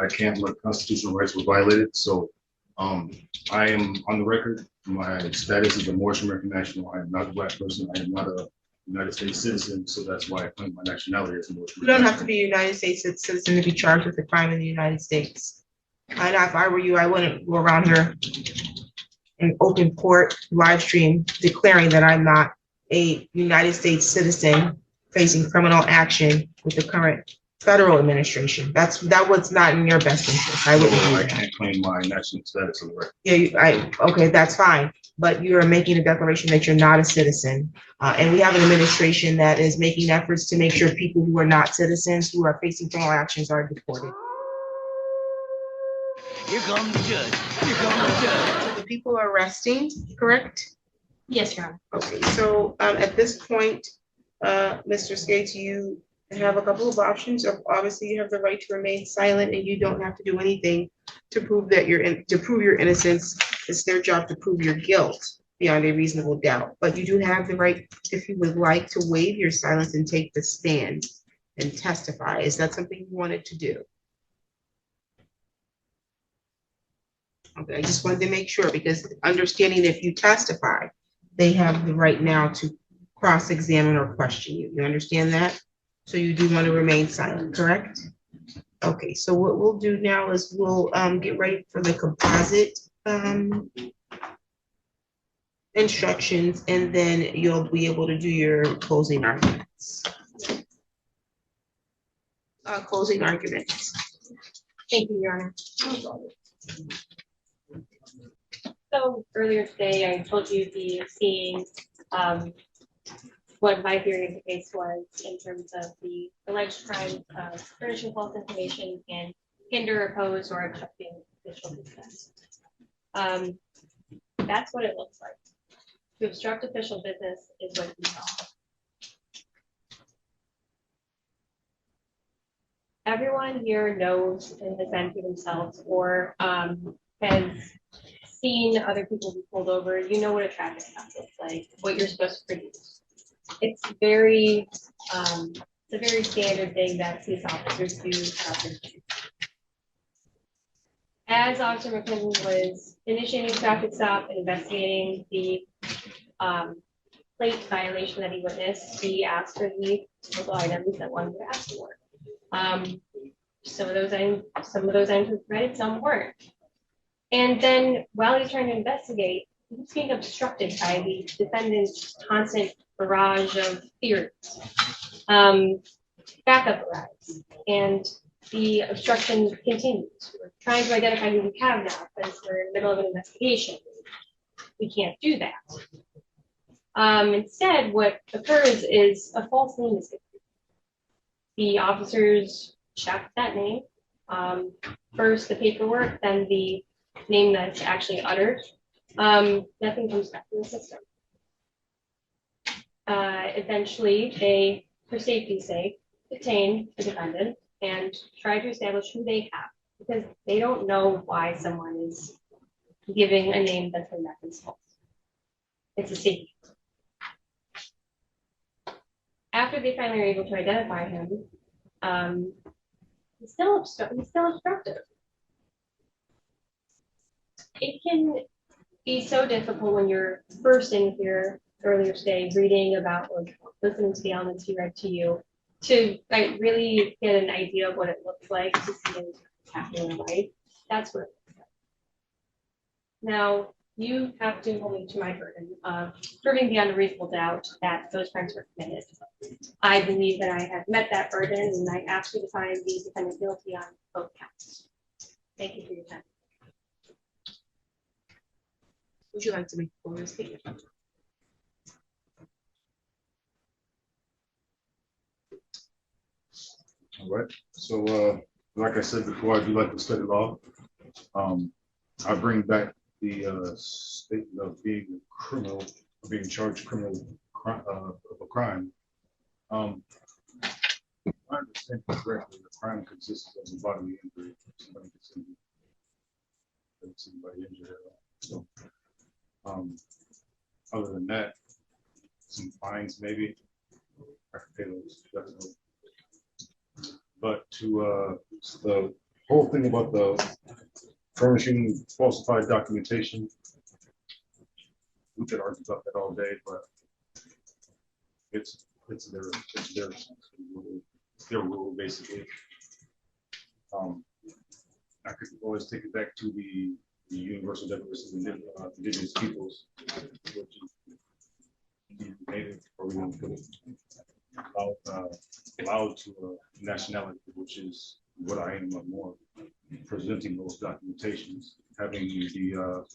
I can't let constitutional rights were violated. So I am on the record. My status is a Moorish American national. I am not a Black person. I am not a United States citizen. So that's why I claim my nationality as a Moorish You don't have to be a United States citizen to be charged with a crime in the United States. And if I were you, I wouldn't go around here in open court live stream declaring that I'm not a United States citizen facing criminal action with the current federal administration. That was not in your best interest. I wouldn't do I that. can't claim my national status on the record. Yeah, okay, that's fine. But you're making a declaration that you're not a citizen. And we have an administration that is making efforts to make sure people who are not citizens, who are facing criminal actions, are deported. Here comes the judge. Here comes the judge. The people are arresting, correct? Yes, Your Honor. Okay, so at this point, Mr. Scates, you have a couple of options. Obviously, you have the right to remain silent, and you don't have to do anything to prove that to prove your innocence. It's their job to prove your guilt beyond a reasonable doubt. But you do have the right, if you would like, to waive your silence and take the stand and testify. Is that something you wanted to do? Okay, I just wanted to make sure, because understanding if you testify, they have the right now to cross-examine or question you. You understand that? So you do want to remain silent, correct? Okay, so what we'll do now is we'll get ready for the composite instructions, and then you'll be able to do your closing arguments. Closing arguments. Thank you, Your Honor. So earlier today, I told you the seeing what my theory of the case was in terms of the alleged crimes of furnishing false information and hinder, oppose, or obstructing official business. That's what it looks like. To obstruct official business is what you saw. Everyone here knows and has been to themselves or has seen other people be pulled over. You know what a traffic stop looks like, what you're supposed to produce. It's a very standard thing that police officers do throughout their career. As Officer McClendon was initiating a traffic stop and investigating the plate violation that he witnessed, he asked for the local items that one would ask for. Some of those items were provided, some weren't. And then while he's trying to investigate, he's being obstructed by the defendant's constant barrage of theories, backup arrives, and the obstruction continues. We're trying to identify who we have now because we're in the middle of an investigation. We can't do that. Instead, what occurs is a false name is given. The officers check that name. First the paperwork, then the name that's actually uttered. Nothing comes back to the system. Eventually, they, for safety's sake, detain the defendant and try to establish who they have, because they don't know why someone is giving a name that's been that is false. It's a secret. After they finally are able to identify him, he's still obstructive. It can be so difficult when you're first in here earlier today, reading about or listening to the elements he read to you, to really get an idea of what it looks like to see what's happening in life. That's what it looks like. Now, you have to hold me to my burden of proving beyond a reasonable doubt that those crimes were committed. I believe that I have met that burden, and I ask you to find the defendant guilty on both counts. Thank you for your time. Would you like to make a formal statement? All right. So, like I said before, I do like to study law. I bring back the statement of being a criminal, being charged criminal of a crime. If I understand correctly, the crime consists of a bodily injury. Somebody gets injured. Somebody injured at all. So, other than that, some fines maybe. I can pay those. But to the whole thing about the furnishing falsified documentation, we could argue about that all day, but it's their rule basically. I could always take it back to the Universal Declaration of Indigenous Peoples, which is native, or we want to put it, allowed to nationality, which is what I am more, presenting those documentations, having the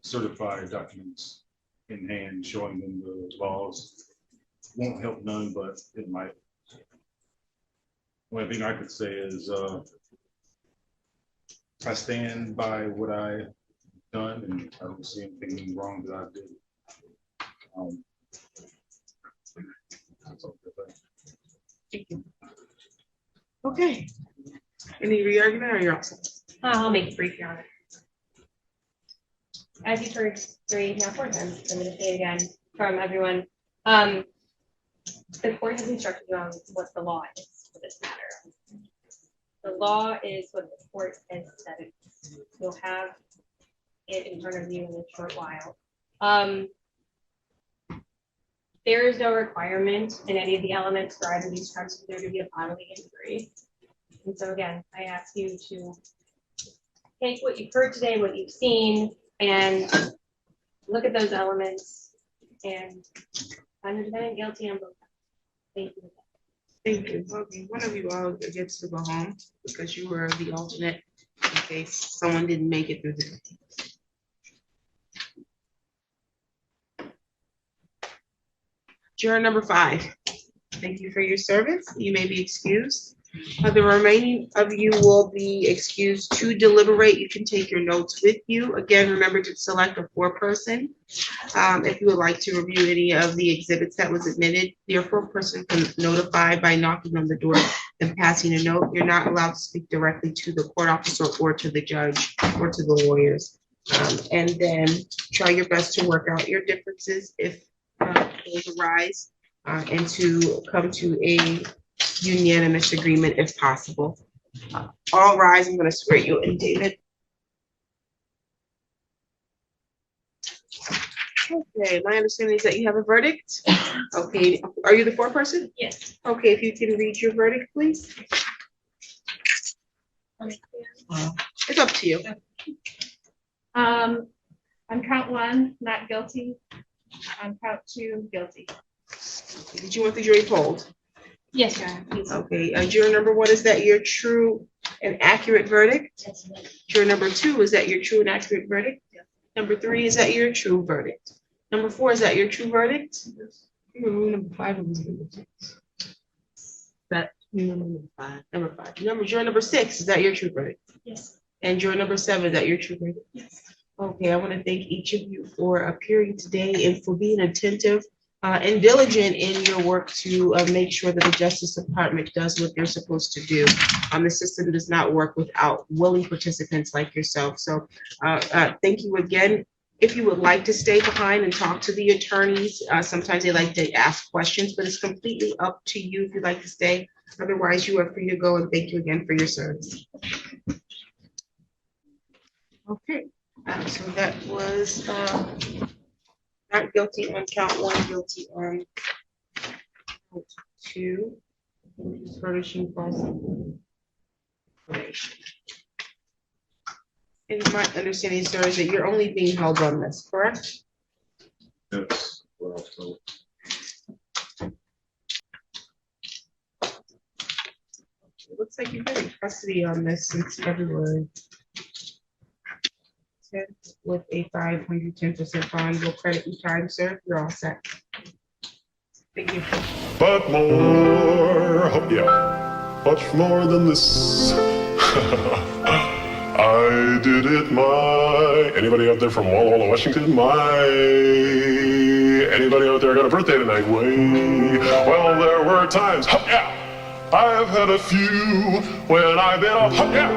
certified documents in hand, showing them the laws. Won't help none, but it might. One thing I could say is I stand by what I've done, and I don't see anything wrong that I did. That's all good. Thank you. Okay. Any re-argument or you're all set? I'll make it brief, Your Honor. As you've heard 3.5 times, I'm going to say it again from everyone. The court has instructed you on what the law is for this matter. The law is what the court has said it is. You'll have it in front of you in a short while. There is no requirement in any of the elements for either of these crimes for there to be a bodily injury. And so again, I ask you to take what you've heard today, what you've seen, and look at those elements and find the defendant guilty on both. Thank you. Thank you. Okay, one of you all gets to go home because you were the alternate in case someone didn't make it through the day. Juror number 5, thank you for your service. You may be excused. The remaining of you will be excused to deliberate. You can take your notes with you. Again, remember to select a 4-person. If you would like to review any of the exhibits that was admitted, your 4-person can notify by knocking on the door and passing a note. You're not allowed to speak directly to the court officer or to the judge or to the lawyers. And then try your best to work out your differences if those arise, and to come to a unanimous agreement if possible. All rise. I'm going to swear you in, David. Okay, my understanding is that you have a verdict. Okay, are you the 4-person? Yes. Okay, if you can read your verdict, please. It's up to you. On count 1, not guilty. On count 2, guilty. Did you want the jury polled? Yes, Your Honor, please. Okay, juror number 1, is that your true and accurate verdict? Juror number 2, is that your true and accurate verdict? Number 3, is that your true verdict? Number 4, is that your true verdict? Number 5 was number 6. That number 5. Juror number 6, is that your true verdict? Yes. And juror number 7, is that your true verdict? Yes. Okay, I want to thank each of you for appearing today and for being attentive and diligent in your work to make sure that the Justice Department does what they're supposed to do. The system does not work without willing participants like yourself. So thank you again. If you would like to stay behind and talk to the attorneys, sometimes they like to ask questions, but it's completely up to you if you'd like to stay. Otherwise, you are free to go, and thank you again for your service. Okay. So that was not guilty on count 1, guilty on count 2, furnishing false information. And my understanding, sir, is that you're only being held on this, correct? That's what I was told. It looks like you've been in custody on this since February. With a 510% fine, we'll credit you time, sir. You're all set. Thank you. But more, oh yeah, much more than this. I did it my, anybody out there from Walla Walla, Washington? Anybody out there got a birthday tonight? Well, there were times, oh yeah, I've had a few when I've been off, oh yeah,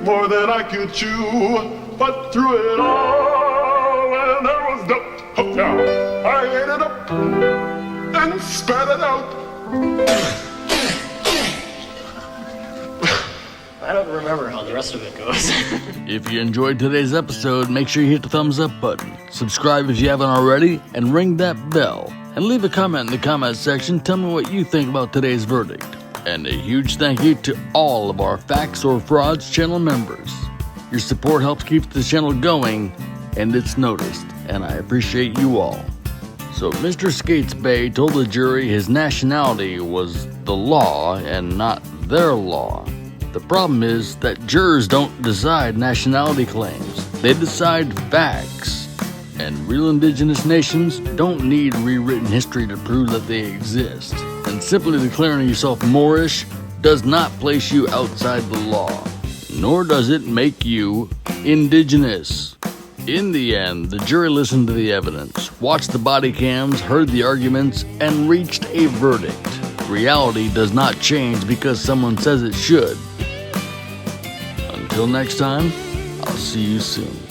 more than I could chew. But through it all, when there was doubt, oh yeah, I ate it up and spat it out. I don't remember how the rest of it goes. If you enjoyed today's episode, make sure you hit the thumbs up button, subscribe if you haven't already, and ring that bell. And leave a comment in the comment section. Tell me what you think about today's verdict. And a huge thank you to all of our Facts or Frauds channel members. Your support helps keep the channel going, and it's noticed, and I appreciate you all. So Mr. Scates Bey told the jury his nationality was the law and not their law. The problem is that jurors don't decide nationality claims. They decide facts. And real indigenous nations don't need rewritten history to prove that they exist. And simply declaring yourself Moorish does not place you outside the law, nor does it make you indigenous. In the end, the jury listened to the evidence, watched the body cams, heard the arguments, and reached a verdict. Reality does not change because someone says it should. Until next time, I'll see you soon.